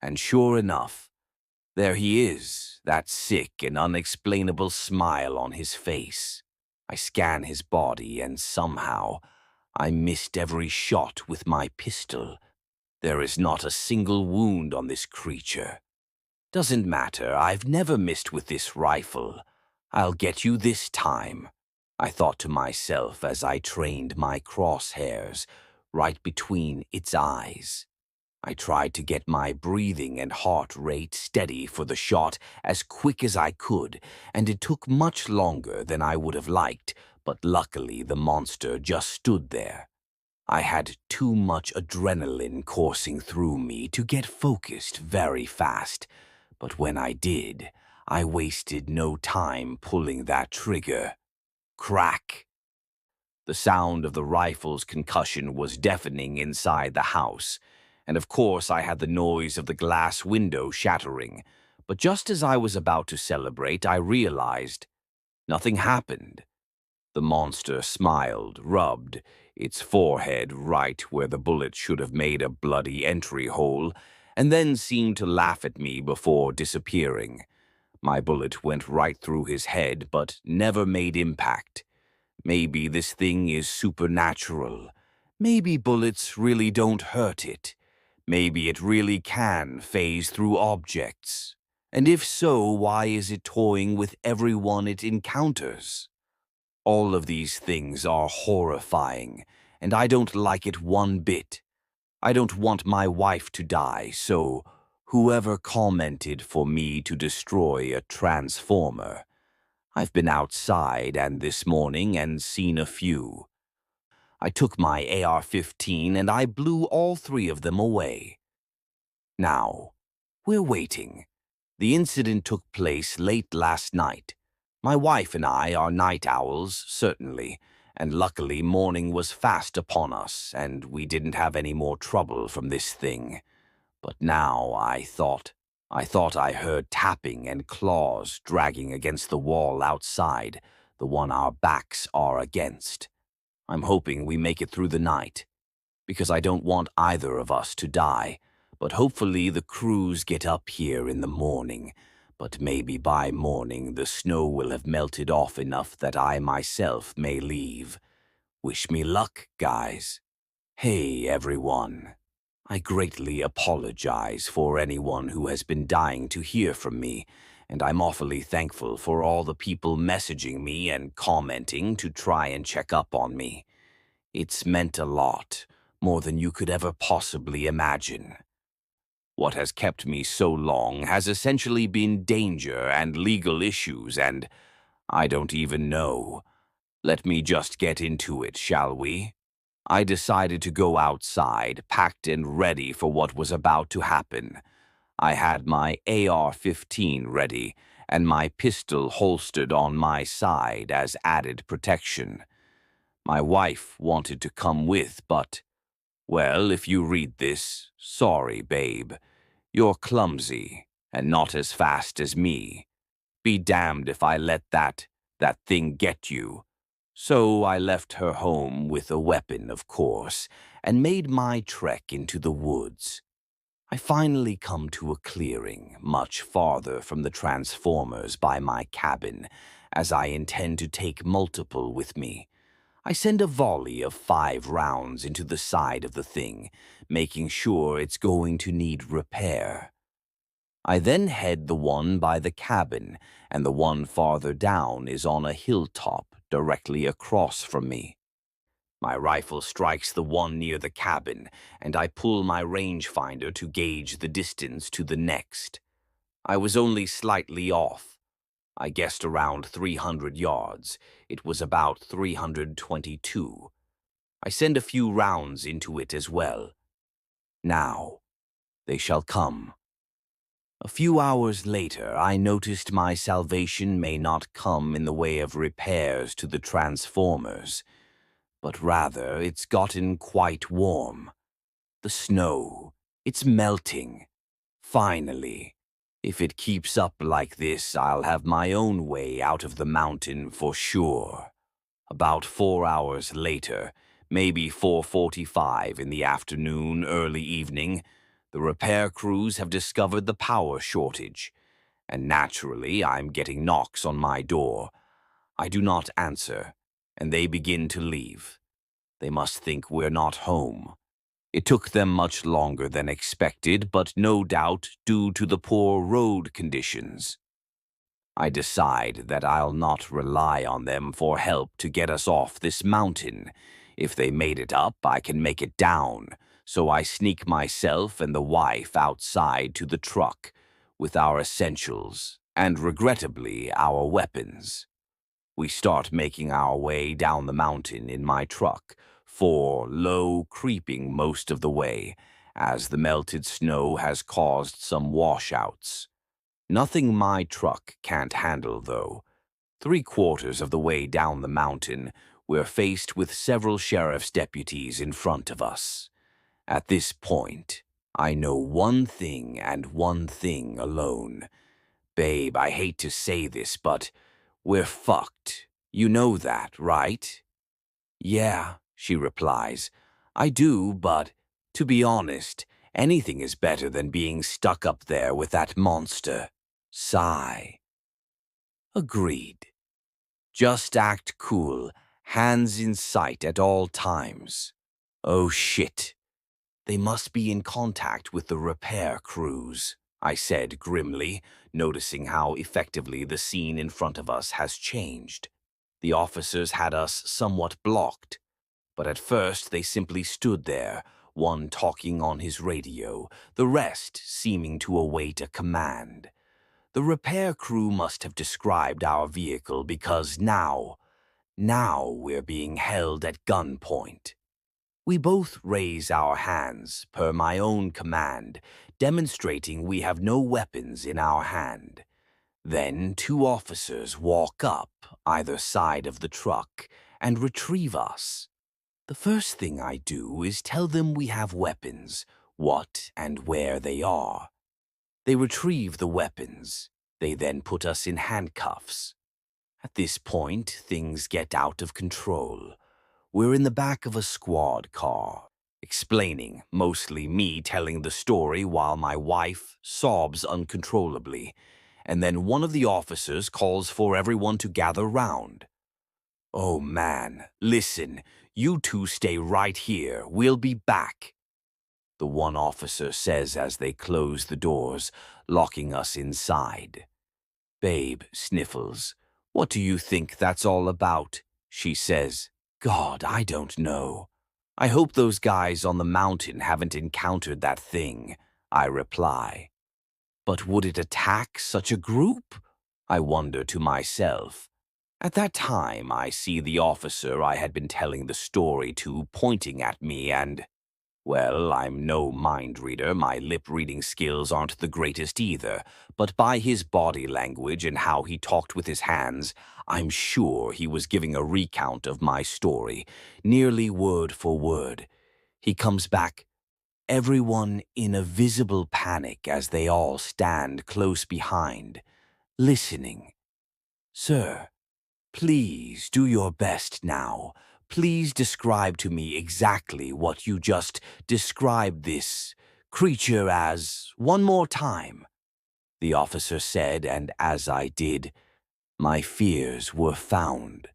And sure enough, there he is, that sick and unexplainable smile on his face. I scan his body and somehow I missed every shot with my pistol. There is not a single wound on this creature. Doesn't matter, I've never missed with this rifle. I'll get you this time, I thought to myself as I trained my crosshairs right between its eyes. I tried to get my breathing and heart rate steady for the shot as quick as I could, and it took much longer than I would have liked, but luckily the monster just stood there. I had too much adrenaline coursing through me to get focused very fast, but when I did, I wasted no time pulling that trigger. Crack! The sound of the rifle's concussion was deafening inside the house, and of course I had the noise of the glass window shattering. But just as I was about to celebrate, I realized nothing happened. The monster smiled, rubbed its forehead right where the bullet should have made a bloody entry hole, and then seemed to laugh at me before disappearing. My bullet went right through his head, but never made impact. Maybe this thing is supernatural. Maybe bullets really don't hurt it. Maybe it really can phase through objects. And if so, why is it toying with everyone it encounters? All of these things are horrifying, and I don't like it one bit. I don't want my wife to die, so whoever commented for me to destroy a transformer, I've been outside and this morning and seen a few. I took my AR-15 and I blew all three of them away. Now, we're waiting. The incident took place late last night. My wife and I are night owls, certainly, and luckily morning was fast upon us and we didn't have any more trouble from this thing. But now I thought I heard tapping and claws dragging against the wall outside, the one our backs are against. I'm hoping we make it through the night, because I don't want either of us to die, but hopefully the crews get up here in the morning. But maybe by morning the snow will have melted off enough that I myself may leave. Wish me luck, guys. Hey, everyone. I greatly apologize for anyone who has been dying to hear from me, and I'm awfully thankful for all the people messaging me and commenting to try and check up on me. It's meant a lot, more than you could ever possibly imagine. What has kept me so long has essentially been danger and legal issues, and I don't even know. Let me just get into it, shall we? I decided to go outside, packed and ready for what was about to happen. I had my AR-15 ready, and my pistol holstered on my side as added protection. My wife wanted to come with, but, well, if you read this, sorry, babe. You're clumsy, and not as fast as me. Be damned if I let that thing get you. So I left her home with a weapon, of course, and made my trek into the woods. I finally come to a clearing, much farther from the transformers by my cabin, as I intend to take multiple with me. I send a volley of 5 rounds into the side of the thing, making sure it's going to need repair. I then head the one by the cabin, and the one farther down is on a hilltop directly across from me. My rifle strikes the one near the cabin, and I pull my rangefinder to gauge the distance to the next. I was only slightly off. I guessed around 300 yards. It was about 322. I send a few rounds into it as well. Now, they shall come. A few hours later, I noticed my salvation may not come in the way of repairs to the transformers, but rather it's gotten quite warm. The snow, it's melting. Finally, if it keeps up like this, I'll have my own way out of the mountain for sure. About 4 hours later, maybe 4:45 in the afternoon, early evening, the repair crews have discovered the power shortage, and naturally I'm getting knocks on my door. I do not answer, and they begin to leave. They must think we're not home. It took them much longer than expected, but no doubt due to the poor road conditions. I decide that I'll not rely on them for help to get us off this mountain. If they made it up, I can make it down, so I sneak myself and the wife outside to the truck with our essentials and, regrettably, our weapons. We start making our way down the mountain in my truck, low creeping most of the way, as the melted snow has caused some washouts. Nothing my truck can't handle, though. 3/4 of the way down the mountain, we're faced with several sheriff's deputies in front of us. At this point, I know one thing and one thing alone. Babe, I hate to say this, but we're fucked. You know that, right? Yeah, she replies. I do, but to be honest, anything is better than being stuck up there with that monster. Sigh. Agreed. Just act cool, hands in sight at all times. Oh shit. They must be in contact with the repair crews, I said grimly, noticing how effectively the scene in front of us has changed. The officers had us somewhat blocked, but at first they simply stood there, one talking on his radio, the rest seeming to await a command. The repair crew must have described our vehicle because now we're being held at gunpoint. We both raise our hands, per my own command, demonstrating we have no weapons in our hand. Then 2 officers walk up either side of the truck and retrieve us. The first thing I do is tell them we have weapons, what and where they are. They retrieve the weapons. They then put us in handcuffs. At this point, things get out of control. We're in the back of a squad car, explaining, mostly me telling the story while my wife sobs uncontrollably, and then one of the officers calls for everyone to gather round. Oh man, listen, you two stay right here, we'll be back, the one officer says as they close the doors, locking us inside. Babe sniffles. What do you think that's all about? She says. God, I don't know. I hope those guys on the mountain haven't encountered that thing, I reply. But would it attack such a group? I wonder to myself. At that time, I see the officer I had been telling the story to pointing at me and, well, I'm no mind reader, my lip-reading skills aren't the greatest either, but by his body language and how he talked with his hands, I'm sure he was giving a recount of my story, nearly word for word. He comes back, everyone in a visible panic as they all stand close behind, listening. Sir, please do your best now. Please describe to me exactly what you just described this creature as one more time, the officer said, and as I did, my fears were found.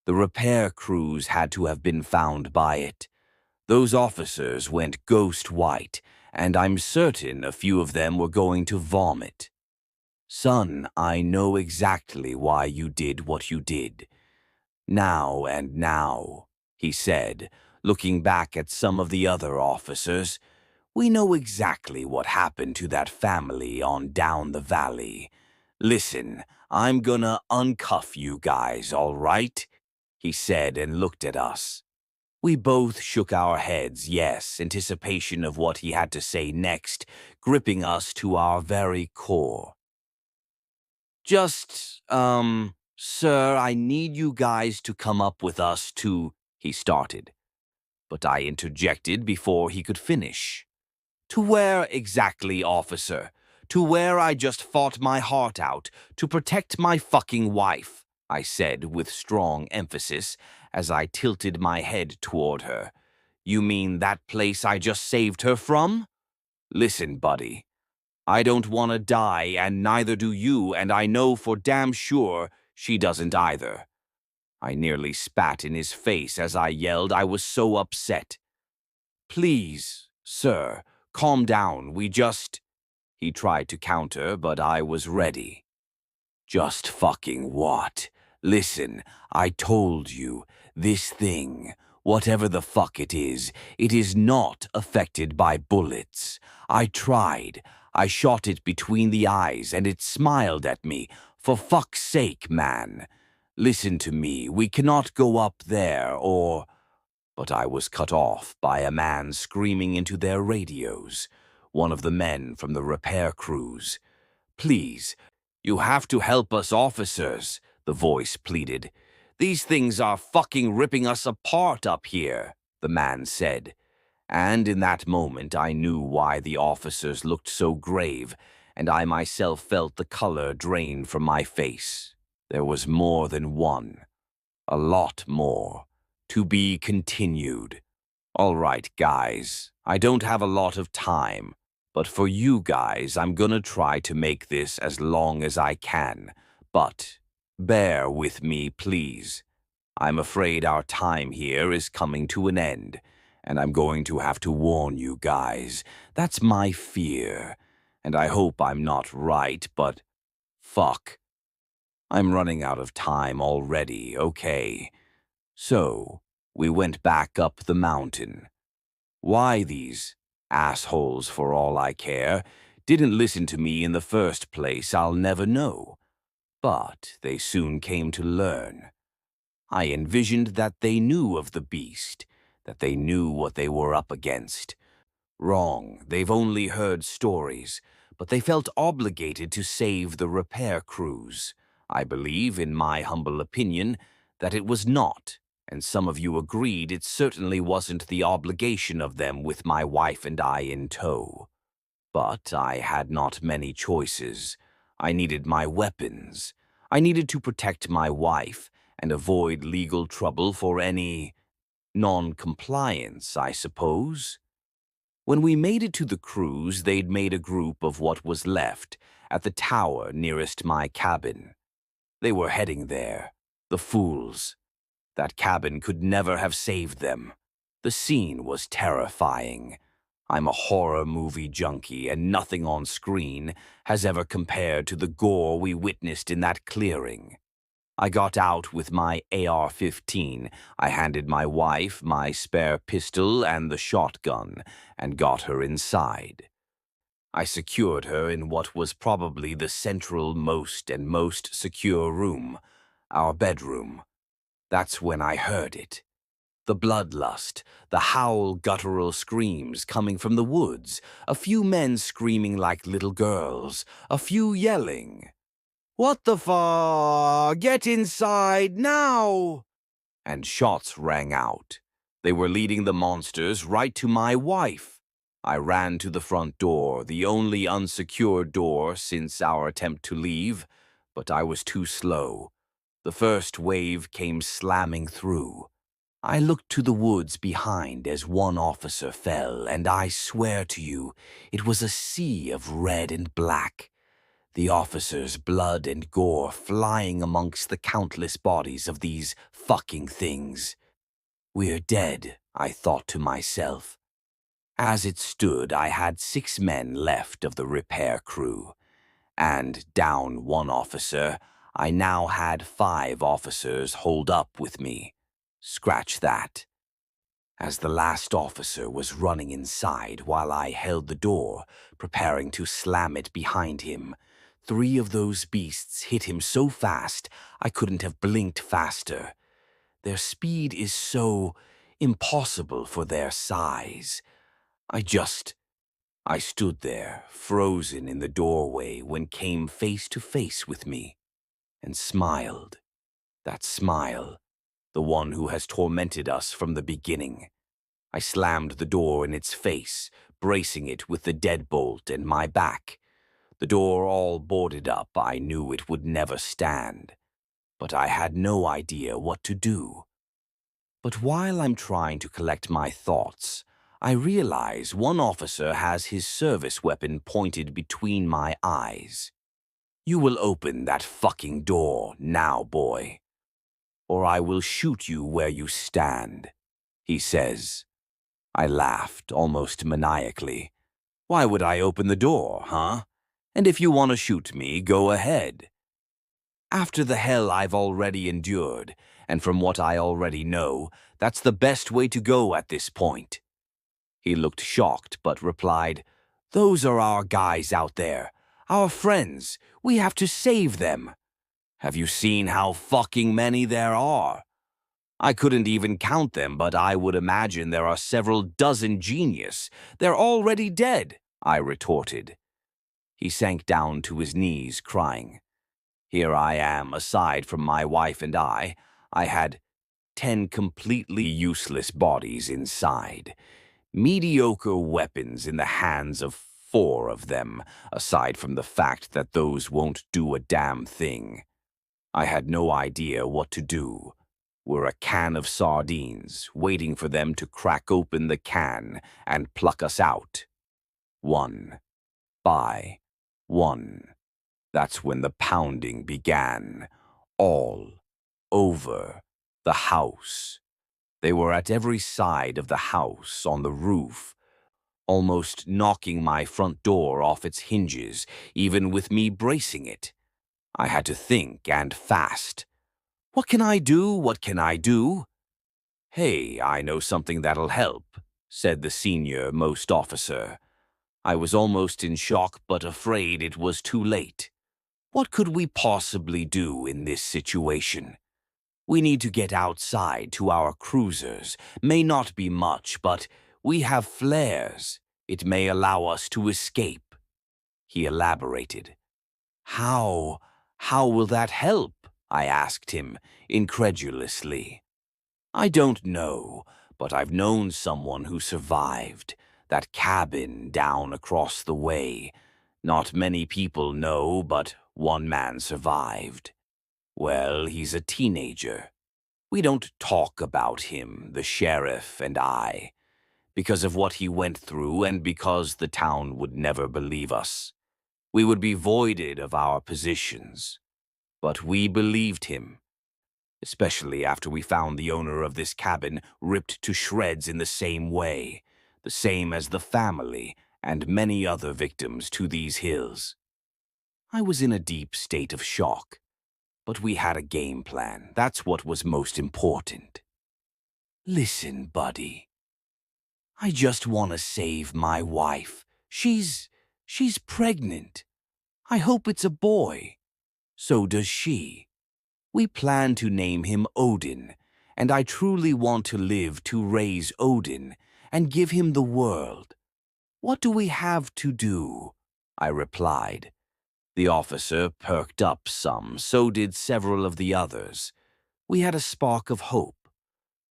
The repair crews had to have been found by it. Those officers went ghost white, and I'm certain a few of them were going to vomit. Son, I know exactly why you did what you did. Now, he said, looking back at some of the other officers, we know exactly what happened to that family on down the valley. Listen, I'm gonna uncuff you guys, all right? He said and looked at us. We both shook our heads, yes, anticipation of what he had to say next, gripping us to our very core. Just, sir, I need you guys to come up with us to, he started. But I interjected before he could finish. To where exactly, officer? To where I just fought my heart out to protect my fucking wife, I said with strong emphasis as I tilted my head toward her. You mean that place I just saved her from? Listen, buddy. I don't want to die, and neither do you, and I know for damn sure she doesn't either. I nearly spat in his face as I yelled. I was so upset. Please, sir, calm down. We just... He tried to counter, but I was ready. Just fucking what? Listen, I told you, this thing, whatever the fuck it is not affected by bullets. I tried. I shot it between the eyes and it smiled at me. For fuck's sake, man. Listen to me, we cannot go up there or... But I was cut off by a man screaming into their radios, one of the men from the repair crews. Please, you have to help us officers, the voice pleaded. These things are fucking ripping us apart up here, the man said. And in that moment I knew why the officers looked so grave, and I myself felt the color drain from my face. There was more than one. A lot more. To be continued. All right, guys, I don't have a lot of time, but for you guys, I'm gonna try to make this as long as I can. But bear with me, please. I'm afraid our time here is coming to an end, and I'm going to have to warn you guys. That's my fear, and I hope I'm not right, but fuck. I'm running out of time already, okay? So, we went back up the mountain. Why these assholes, for all I care, didn't listen to me in the first place, I'll never know. But they soon came to learn. I envisioned that they knew of the beast, that they knew what they were up against. Wrong, they've only heard stories, but they felt obligated to save the repair crews. I believe, in my humble opinion, that it was not, and some of you agreed it certainly wasn't the obligation of them with my wife and I in tow. But I had not many choices. I needed my weapons. I needed to protect my wife and avoid legal trouble for any non-compliance, I suppose. When we made it to the cruise, they'd made a group of what was left at the tower nearest my cabin. They were heading there, the fools. That cabin could never have saved them. The scene was terrifying. I'm a horror movie junkie, and nothing on screen has ever compared to the gore we witnessed in that clearing. I got out with my AR-15. I handed my wife my spare pistol and the shotgun and got her inside. I secured her in what was probably the central-most and most secure room, our bedroom. That's when I heard it. The bloodlust, the howl guttural screams coming from the woods, a few men screaming like little girls, a few yelling. What the Get inside now! And shots rang out. They were leading the monsters right to my wife. I ran to the front door, the only unsecured door since our attempt to leave, but I was too slow. The first wave came slamming through. I looked to the woods behind as one officer fell, and I swear to you, it was a sea of red and black. The officer's blood and gore flying amongst the countless bodies of these fucking things. We're dead, I thought to myself. As it stood, I had 6 men left of the repair crew, and down one officer, I now had 5 officers holed up with me. Scratch that. As the last officer was running inside while I held the door, preparing to slam it behind him, 3 of those beasts hit him so fast I couldn't have blinked faster. Their speed is so impossible for their size. I stood there, frozen in the doorway when came face to face with me, and smiled. That smile, the one who has tormented us from the beginning. I slammed the door in its face, bracing it with the deadbolt and my back. The door all boarded up, I knew it would never stand. But I had no idea what to do. But while I'm trying to collect my thoughts, I realize one officer has his service weapon pointed between my eyes. "You will open that fucking door now, boy, or I will shoot you where you stand," he says. I laughed, almost maniacally. "Why would I open the door, huh? And if you want to shoot me, go ahead." After the hell I've already endured, and from what I already know, that's the best way to go at this point. He looked shocked, but replied, "Those are our guys out there, our friends. We have to save them. Have you seen how fucking many there are? I couldn't even count them, but I would imagine there are several dozen genius. They're already dead," I retorted. He sank down to his knees, crying. Here I am, aside from my wife and I had 10 completely useless bodies inside. Mediocre weapons in the hands of 4 of them, aside from the fact that those won't do a damn thing. I had no idea what to do. We're a can of sardines, waiting for them to crack open the can and pluck us out. One by one. That's when the pounding began, all over the house. They were at every side of the house, on the roof, almost knocking my front door off its hinges, even with me bracing it. I had to think, and fast. What can I do? What can I do? "Hey, I know something that'll help," said the senior-most officer. I was almost in shock, but afraid it was too late. What could we possibly do in this situation? We need to get outside to our cruisers. May not be much, but we have flares. It may allow us to escape. He elaborated. How will that help?" I asked him, incredulously. "I don't know, but I've known someone who survived. That cabin down across the way. Not many people know, but one man survived. Well, he's a teenager. We don't talk about him, the sheriff and I, because of what he went through and because the town would never believe us. We would be voided of our positions. But we believed him, especially after we found the owner of this cabin ripped to shreds in the same way, the same as the family and many other victims to these hills. I was in a deep state of shock, but we had a game plan. That's what was most important. "Listen, buddy. I just want to save my wife. She's pregnant. I hope it's a boy. So does she. We plan to name him Odin, and I truly want to live to raise Odin and give him the world. What do we have to do?" I replied. The officer perked up some, so did several of the others. We had a spark of hope.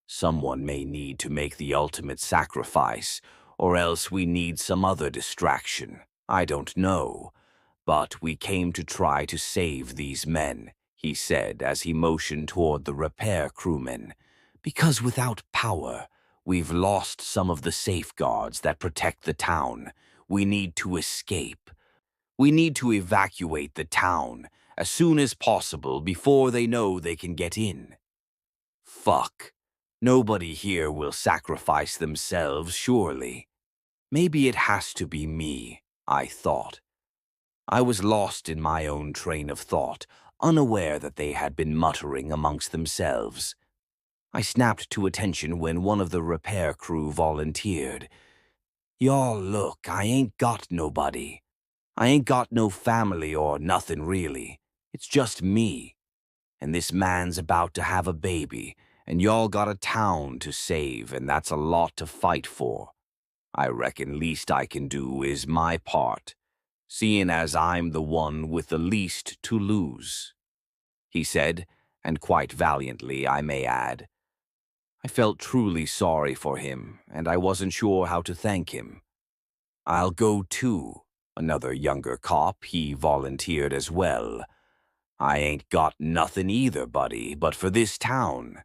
Someone may need to make the ultimate sacrifice, or else we need some other distraction. I don't know. But we came to try to save these men, he said as he motioned toward the repair crewmen. Because without power, we've lost some of the safeguards that protect the town. We need to escape. We need to evacuate the town as soon as possible before they know they can get in. Fuck. Nobody here will sacrifice themselves, surely. Maybe it has to be me, I thought. I was lost in my own train of thought, unaware that they had been muttering amongst themselves. I snapped to attention when one of the repair crew volunteered. "Y'all look, I ain't got nobody. I ain't got no family or nothing really. It's just me. And this man's about to have a baby, and y'all got a town to save, and that's a lot to fight for. I reckon least I can do is my part, seeing as I'm the one with the least to lose," he said, and quite valiantly, I may add. I felt truly sorry for him, and I wasn't sure how to thank him. "I'll go too," another younger cop, he volunteered as well. "I ain't got nothing either, buddy, but for this town.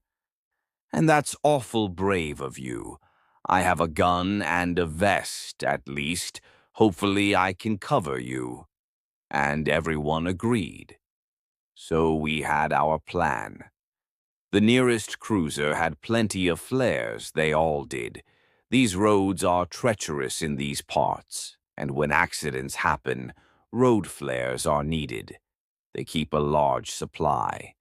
And that's awful brave of you. I have a gun and a vest, at least. Hopefully I can cover you." And everyone agreed. So we had our plan. The nearest cruiser had plenty of flares, they all did. These roads are treacherous in these parts, and when accidents happen, road flares are needed. They keep a large supply.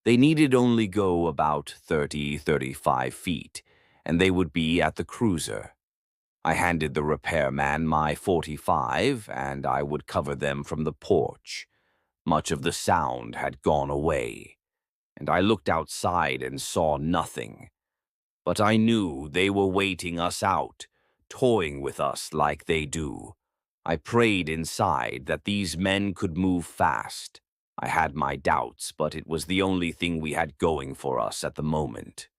They needed only go about 35 feet, and they would be at the cruiser. I handed the repairman my 45, and I would cover them from the porch. Much of the sound had gone away, and I looked outside and saw nothing. But I knew they were waiting us out, toying with us like they do. I prayed inside that these men could move fast. I had my doubts, but it was the only thing we had going for us at the moment.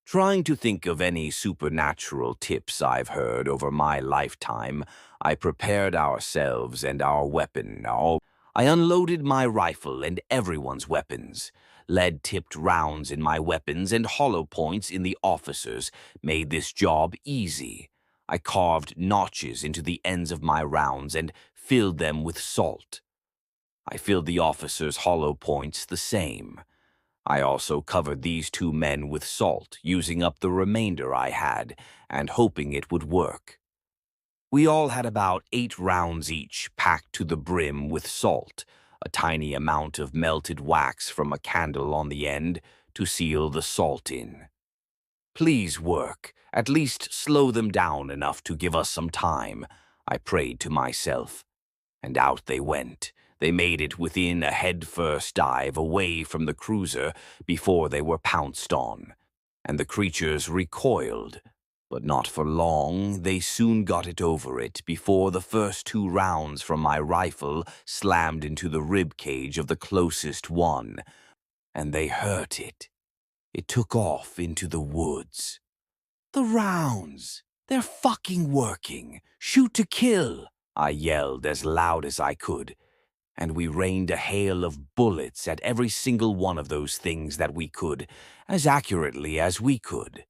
Trying to think of any supernatural tips I've heard over my lifetime, I prepared ourselves and our weapon. I unloaded my rifle and everyone's weapons. Lead-tipped rounds in my weapons and hollow points in the officers made this job easy. I carved notches into the ends of my rounds and filled them with salt. I filled the officers' hollow points the same. I also covered these two men with salt, using up the remainder I had, and hoping it would work. We all had about 8 rounds each, packed to the brim with salt, a tiny amount of melted wax from a candle on the end to seal the salt in. "Please work, at least slow them down enough to give us some time," I prayed to myself. And out they went. They made it within a head-first dive away from the cruiser before they were pounced on, and the creatures recoiled. But not for long, they soon got it over it before the first 2 rounds from my rifle slammed into the rib cage of the closest one, and they hurt it. It took off into the woods. "The rounds! They're fucking working! Shoot to kill!" I yelled as loud as I could, and we rained a hail of bullets at every single one of those things that we could, as accurately as we could.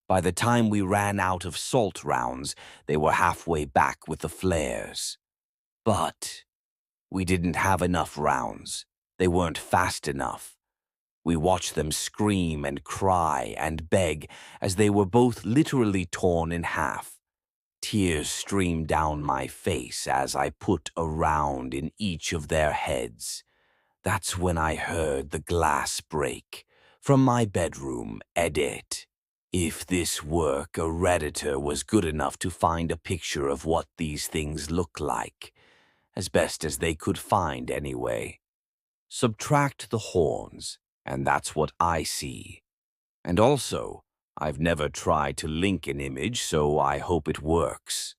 By the time we ran out of salt rounds, they were halfway back with the flares. But we didn't have enough rounds. They weren't fast enough. We watched them scream and cry and beg as they were both literally torn in half. Tears streamed down my face as I put a round in each of their heads. That's when I heard the glass break. From my bedroom, edit. If this work, a Redditor was good enough to find a picture of what these things look like. As best as they could find, anyway. Subtract the horns, and that's what I see. And also, I've never tried to link an image, so I hope it works.